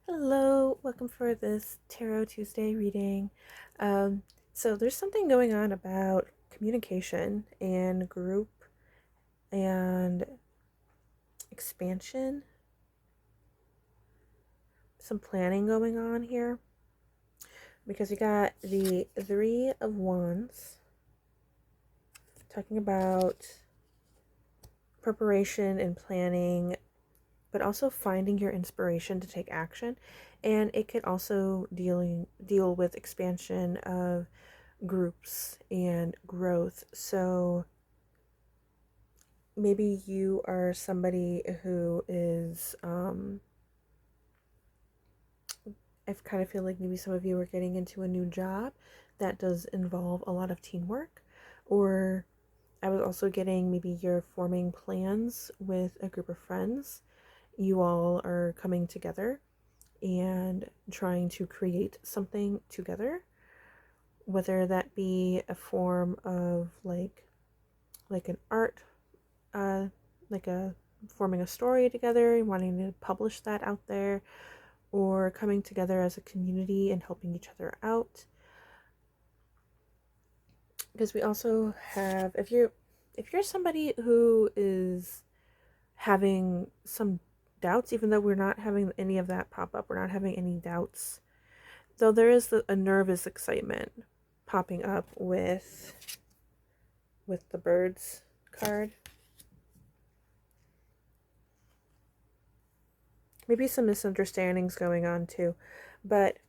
Hello, welcome for this Tarot Tuesday reading. Um, so there's something going on about communication and group and expansion, some planning going on here because we got the Three of Wands talking about preparation and planning, but also finding your inspiration to take action. And it could also deal with expansion of groups and growth. So maybe you are somebody who is I kind of feel like maybe some of you are getting into a new job that does involve a lot of teamwork, or I was also getting maybe you're forming plans with a group of friends. You all are coming together and trying to create something together, whether that be a form of like an art, uh, like a forming a story together and wanting to publish that out there, or coming together as a community and helping each other out. Because we also have, if you're somebody who is having some doubts, even though we're not having any of that pop up, we're not having any doubts, though there is a nervous excitement popping up with the birds card. Maybe some misunderstandings going on too, but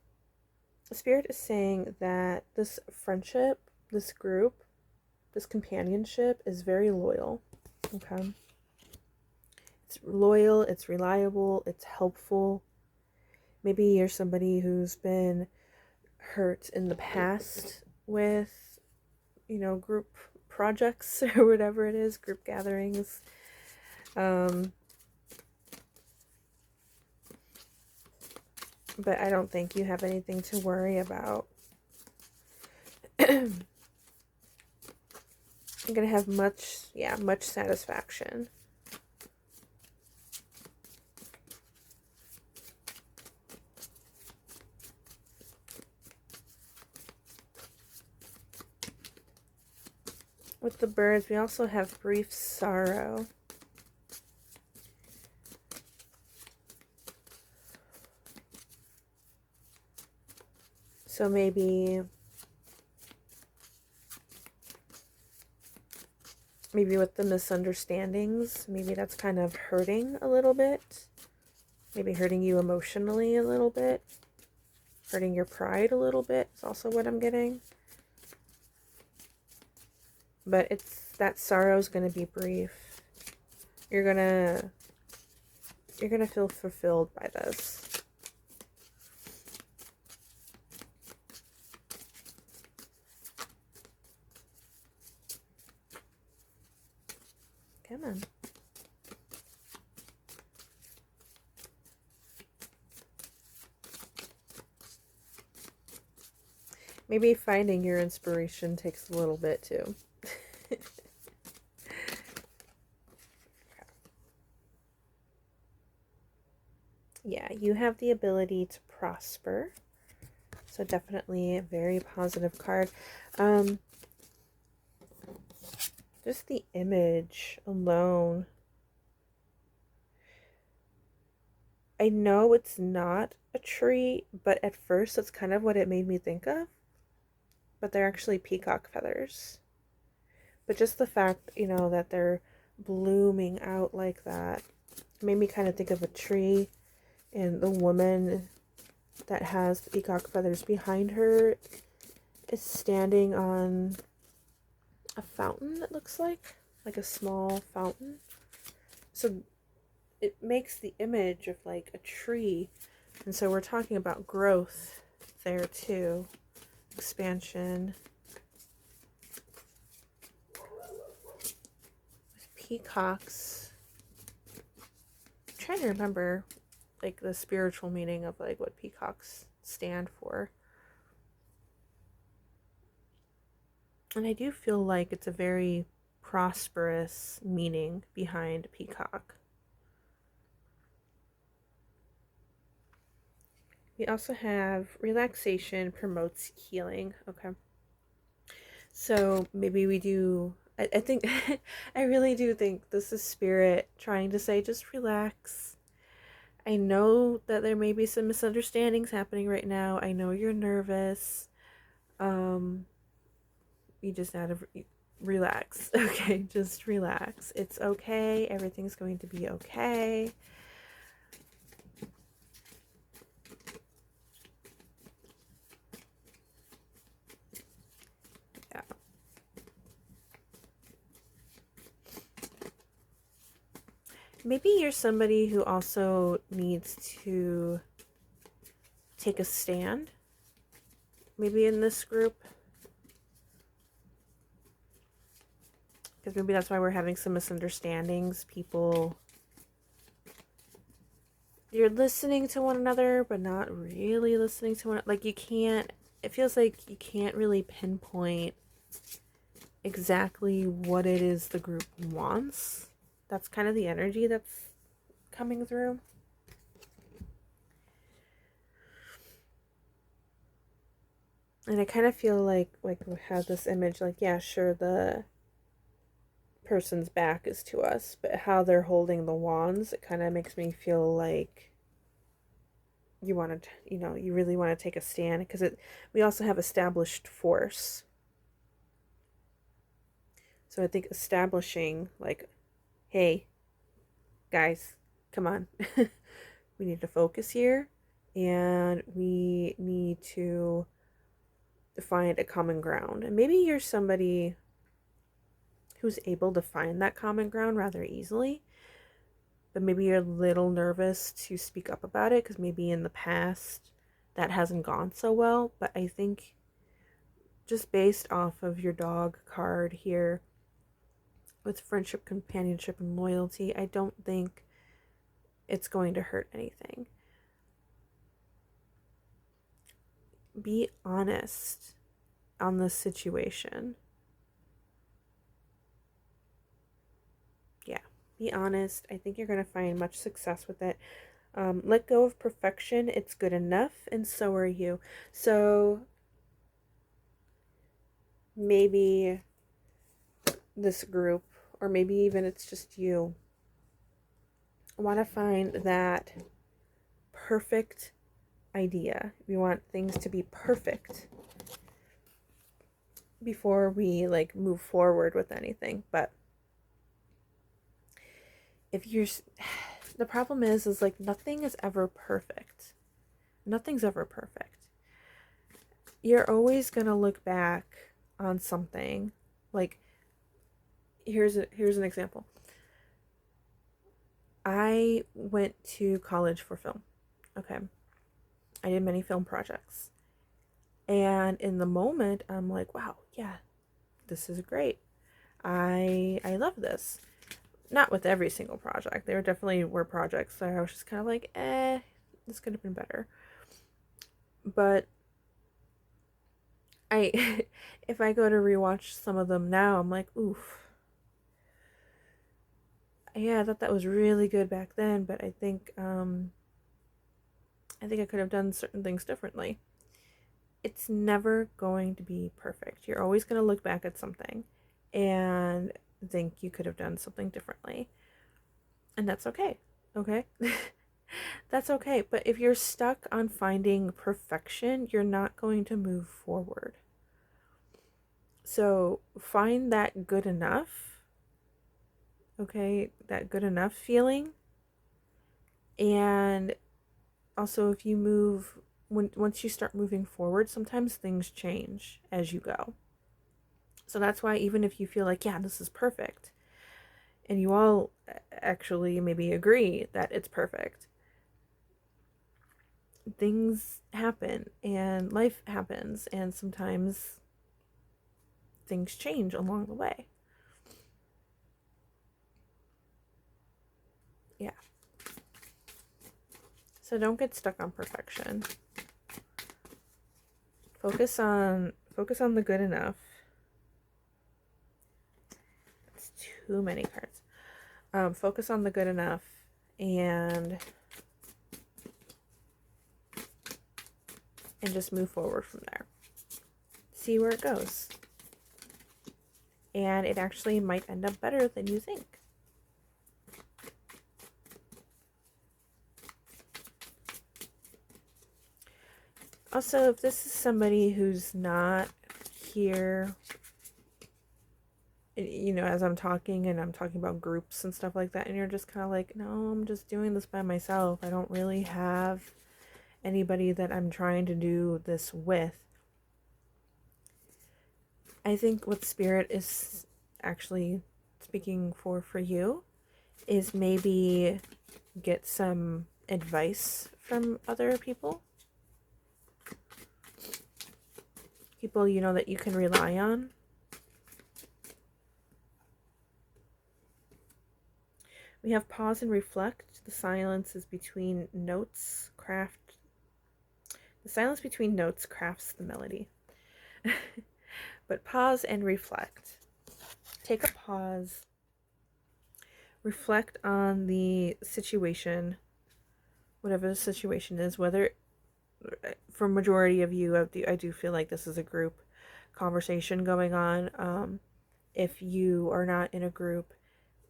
Spirit is saying that this friendship, this group, this companionship is very loyal. Okay. It's loyal, it's reliable, it's helpful. Maybe you're somebody who's been hurt in the past with, group projects or whatever it is, group gatherings. But I don't think you have anything to worry about. You're gonna have much satisfaction. With the birds, we also have brief sorrow. So maybe with the misunderstandings, maybe that's kind of hurting a little bit. Maybe hurting you emotionally a little bit. Hurting your pride a little bit is also what I'm getting. But that sorrow is going to be brief. You're going to feel fulfilled by this. Come on. Maybe finding your inspiration takes a little bit too. Yeah, you have the ability to prosper. So definitely a very positive card. Just the image alone. I know it's not a tree, but at first that's kind of what it made me think of. But they're actually peacock feathers. But just the fact, that they're blooming out like that made me kind of think of a tree, and the woman that has the peacock feathers behind her is standing on a fountain, it looks like a small fountain. So it makes the image of like a tree. And so we're talking about growth there too. Expansion. With peacocks. I'm trying to remember like the spiritual meaning of like what peacocks stand for. And I do feel like it's a very prosperous meaning behind peacock. We also have relaxation promotes healing. Okay. So maybe we do, I think, I really do think this is spirit trying to say just relax. I know that there may be some misunderstandings happening right now. I know you're nervous. Um, you just gotta relax. Okay, just relax. It's okay. Everything's going to be okay. Yeah. Maybe you're somebody who also needs to take a stand. Maybe in this group. Because maybe that's why we're having some misunderstandings. People, you're listening to one another, but not really listening to one. Like, you can't, it feels like you can't really pinpoint exactly what it is the group wants. That's kind of the energy that's coming through. And I kind of feel like we have this image, like, yeah, sure, the person's back is to us, but how they're holding the wands, it kind of makes me feel like you want to, you really want to take a stand, because we also have established force. So I think establishing, like, hey, guys, come on. We need to focus here, and we need to find a common ground. And maybe you're somebody who's able to find that common ground rather easily, but maybe you're a little nervous to speak up about it because maybe in the past that hasn't gone so well. But I think just based off of your dog card here with friendship, companionship, and loyalty, I don't think it's going to hurt anything. Be honest on this situation. Yeah, be honest. I think you're going to find much success with it. Let go of perfection. It's good enough, and so are you. So maybe this group, or maybe even it's just you, want to find that perfect idea. We want things to be perfect before we like move forward with anything. But if you're the problem is like nothing is ever perfect. Nothing's ever perfect. You're always going to look back on something. Like here's an example. I went to college for film. Okay. I did many film projects. And in the moment, I'm like, wow, yeah, this is great. I love this. Not with every single project. There definitely were projects that I was just kind of like, this could have been better. But I if I go to rewatch some of them now, I'm like, oof. Yeah, I thought that was really good back then, but I think I could have done certain things differently. It's never going to be perfect. You're always going to look back at something and think you could have done something differently. And that's okay. Okay? That's okay. But if you're stuck on finding perfection, you're not going to move forward. So find that good enough. Okay? That good enough feeling. And also, if you move, once you start moving forward, sometimes things change as you go. So that's why even if you feel like, yeah, this is perfect, and you all actually maybe agree that it's perfect, things happen and life happens, and sometimes things change along the way. Yeah. So don't get stuck on perfection. Focus on the good enough. It's too many cards. Focus on the good enough and and just move forward from there. See where it goes. And it actually might end up better than you think. Also, if this is somebody who's not here, you know, as I'm talking and I'm talking about groups and stuff like that, and you're just kind of like, no, I'm just doing this by myself. I don't really have anybody that I'm trying to do this with. I think what Spirit is actually speaking for you is maybe get some advice from other people. People you know that you can rely on. We have pause and reflect. The silence is between notes, The silence between notes crafts the melody. But pause and reflect. Take a pause. Reflect on the situation, whatever the situation is, whether, for majority of you, I do feel like this is a group conversation going on. If you are not in a group,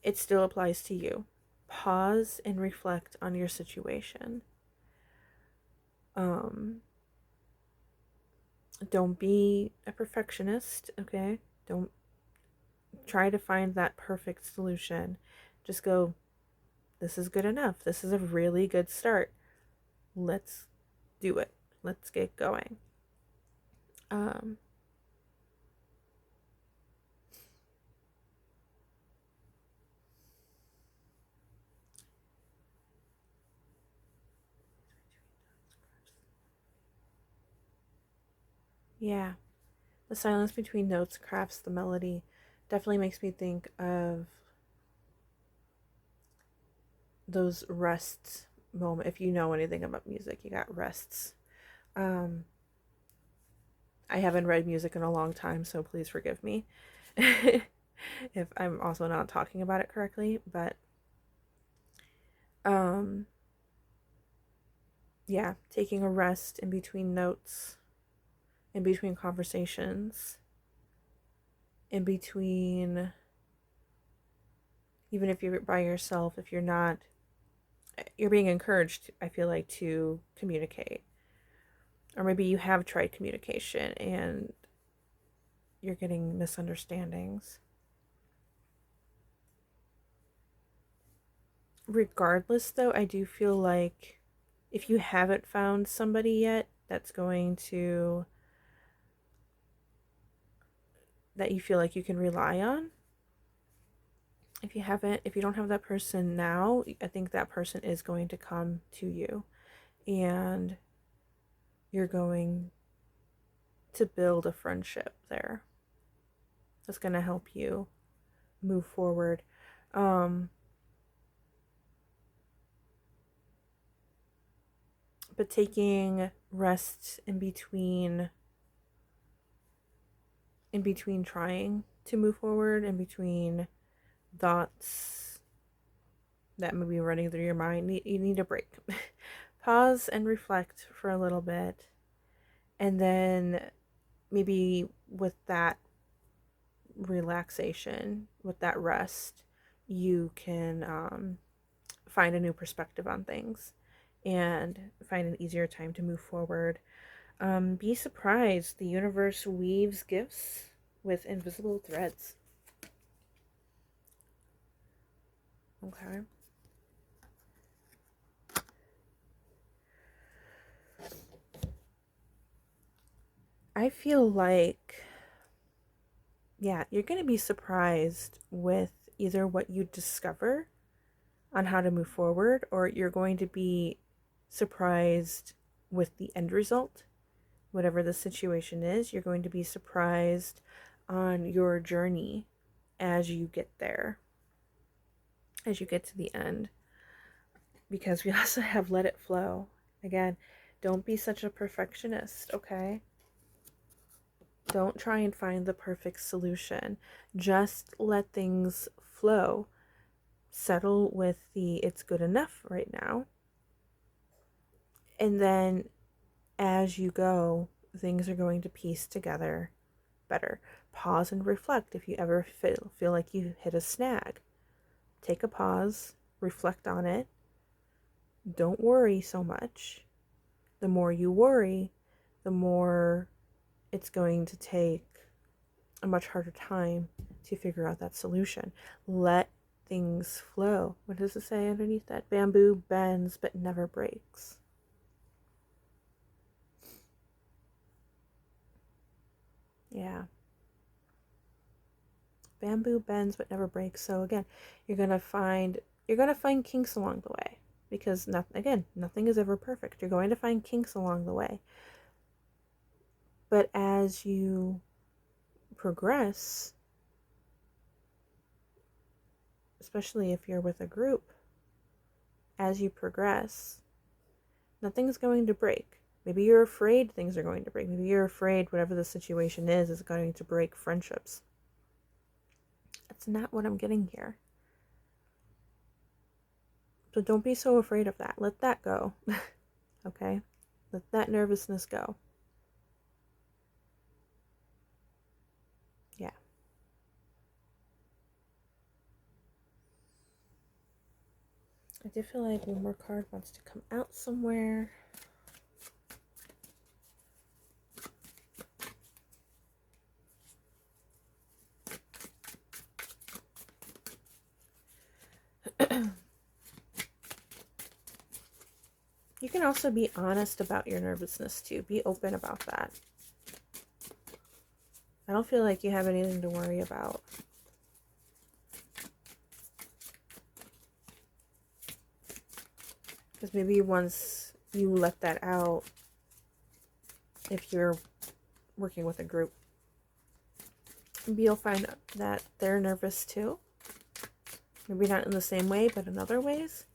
it still applies to you. Pause and reflect on your situation. Don't be a perfectionist, okay? Don't try to find that perfect solution. Just go, this is good enough. This is a really good start. Let's do it. Let's get going. Yeah. The silence between notes crafts the melody. Definitely makes me think of those rests moment. If you know anything about music, you got rests. I haven't read music in a long time, so please forgive me if I'm also not talking about it correctly. But yeah, taking a rest in between notes, in between conversations, in between, even if you're by yourself, if you're not, you're being encouraged, I feel like, to communicate. Or maybe you have tried communication and you're getting misunderstandings. Regardless, though, I do feel like if you haven't found somebody yet that's going to, that you feel like you can rely on, if you don't have that person now, I think that person is going to come to you and you're going to build a friendship there that's going to help you move forward. But taking rest in between trying to move forward, in between thoughts that may be running through your mind, you need a break. Pause and reflect for a little bit, and then maybe with that relaxation, with that rest, you can find a new perspective on things and find an easier time to move forward. Be surprised. The universe weaves gifts with invisible threads. Okay. I feel like, yeah, you're going to be surprised with either what you discover on how to move forward, or you're going to be surprised with the end result. Whatever the situation is, you're going to be surprised on your journey as you get there, as you get to the end. Because we also have let it flow. Again, don't be such a perfectionist, okay? Don't try and find the perfect solution. Just let things flow. Settle with the it's good enough right now. And then as you go, things are going to piece together better. Pause and reflect if you ever feel like you hit a snag. Take a pause, reflect on it. Don't worry so much. The more you worry, the more it's going to take a much harder time to figure out that solution. Let things flow. What does it say underneath that? Bamboo bends but never breaks. Yeah. Bamboo bends but never breaks. So again, you're gonna find kinks along the way, because nothing is ever perfect. You're going to find kinks along the way. But as you progress, especially if you're with a group, as you progress, nothing's going to break. Maybe you're afraid things are going to break. Maybe you're afraid whatever the situation is going to break friendships. That's not what I'm getting here. So don't be so afraid of that. Let that go. Okay? Let that nervousness go. Yeah. I do feel like one more card wants to come out somewhere. You can also be honest about your nervousness too. Be open about that. I don't feel like you have anything to worry about. Because maybe once you let that out, if you're working with a group, maybe you'll find that they're nervous too. Maybe not in the same way, but in other ways.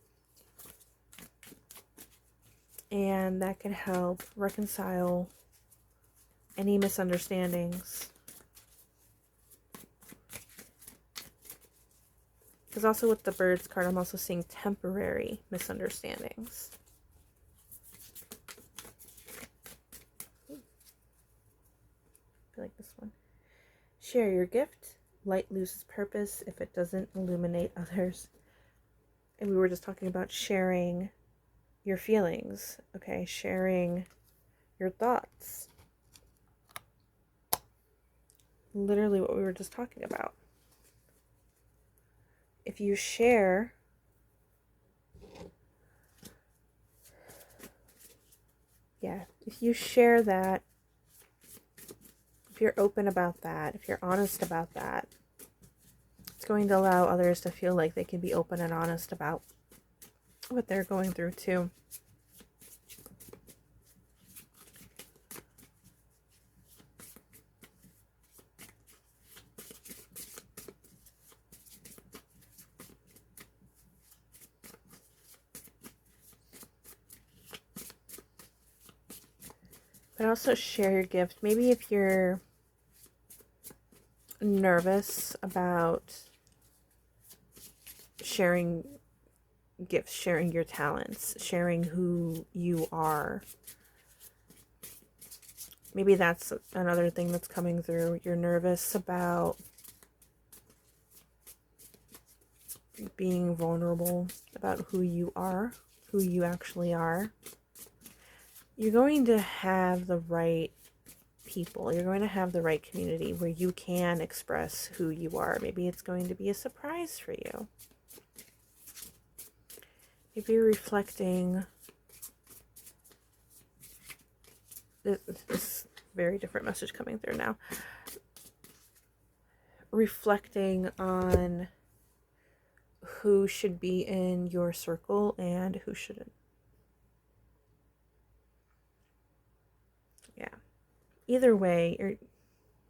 And that can help reconcile any misunderstandings. Because also with the birds card, I'm also seeing temporary misunderstandings. I like this one. Share your gift. Light loses purpose if it doesn't illuminate others. And we were just talking about sharing your feelings, okay? Sharing your thoughts. Literally what we were just talking about. If you share if you share that, if you're open about that, if you're honest about that, it's going to allow others to feel like they can be open and honest about what they're going through too. But also share your gift. Maybe if you're nervous about sharing gifts, sharing your talents, sharing who you are, maybe that's another thing that's coming through. You're nervous about being vulnerable about who you are, who you actually are. You're going to have the right people. You're going to have the right community where you can express who you are. Maybe it's going to be a surprise for you. Maybe you're reflecting. This very different message coming through now. Reflecting on who should be in your circle and who shouldn't. Yeah. Either way,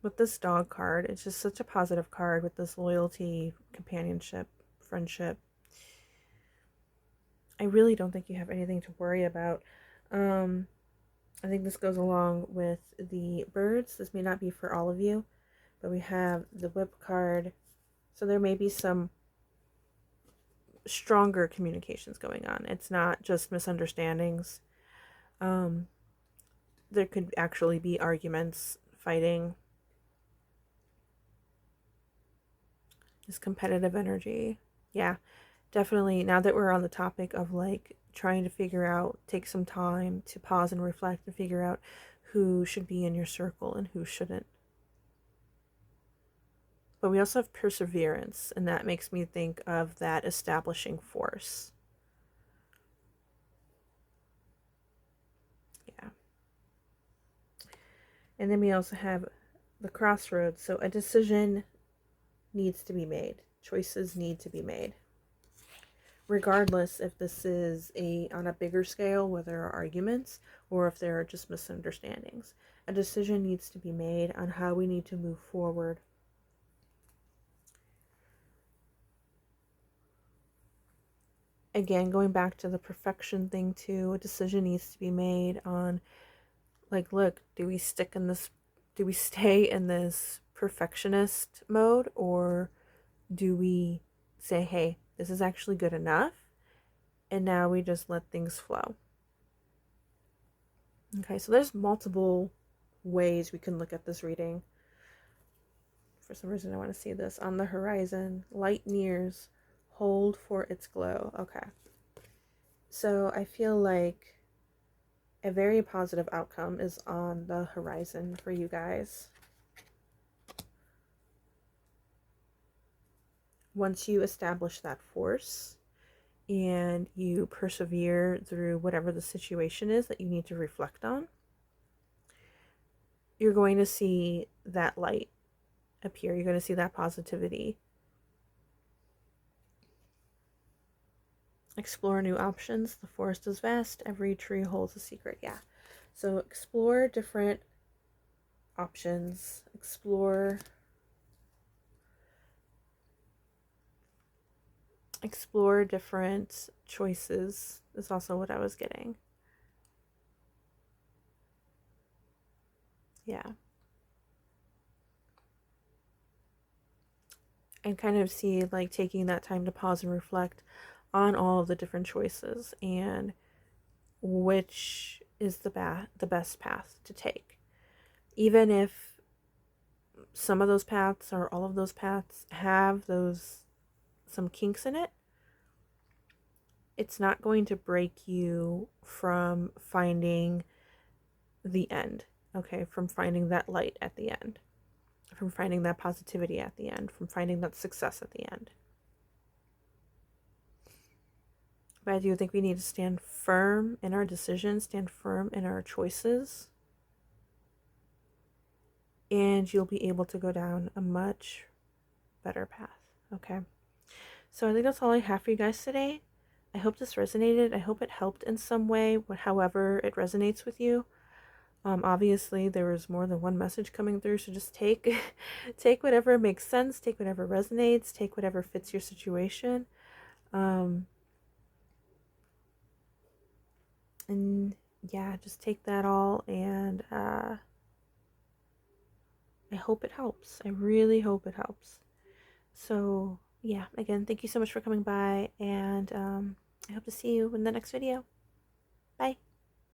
with this dog card, it's just such a positive card with this loyalty, companionship, friendship. I really don't think you have anything to worry about. I think this goes along with the birds. This may not be for all of you, but we have the whip card. So there may be some stronger communications going on. It's not just misunderstandings. there could actually be arguments, fighting, this competitive energy. Yeah, definitely. Now that we're on the topic of like trying to figure out, take some time to pause and reflect and figure out who should be in your circle and who shouldn't. But we also have perseverance, and that makes me think of that establishing force. Yeah. And then we also have the crossroads. So a decision needs to be made. Choices need to be made. Regardless if this is on a bigger scale where there are arguments or if there are just misunderstandings. A decision needs to be made on how we need to move forward. Again, going back to the perfection thing too, a decision needs to be made on, like, look, do we stay in this perfectionist mode, or do we say, hey, this is actually good enough, and now we just let things flow? Okay, so there's multiple ways we can look at this reading. For some reason I want to see this. On the horizon, light nears, hold for its glow. Okay, so I feel like a very positive outcome is on the horizon for you guys. Once you establish that force and you persevere through whatever the situation is that you need to reflect on, you're going to see that light appear. You're going to see that positivity. Explore new options. The forest is vast. Every tree holds a secret. Yeah. So explore different options. Explore different choices is also what I was getting. Yeah. And kind of see, like, taking that time to pause and reflect on all of the different choices and which is the best path to take. Even if some of those paths or all of those paths have some kinks in it, it's not going to break you from finding the end, okay? From finding that light at the end, from finding that positivity at the end, from finding that success at the end. But I do think we need to stand firm in our decisions, stand firm in our choices, and you'll be able to go down a much better path, okay? So I think that's all I have for you guys today. I hope this resonated. I hope it helped in some way, however it resonates with you. Obviously, there was more than one message coming through, so just take take whatever makes sense, take whatever resonates, take whatever fits your situation. And yeah, just take that all, and I hope it helps. I really hope it helps. So yeah, again, thank you so much for coming by, and I hope to see you in the next video. Bye.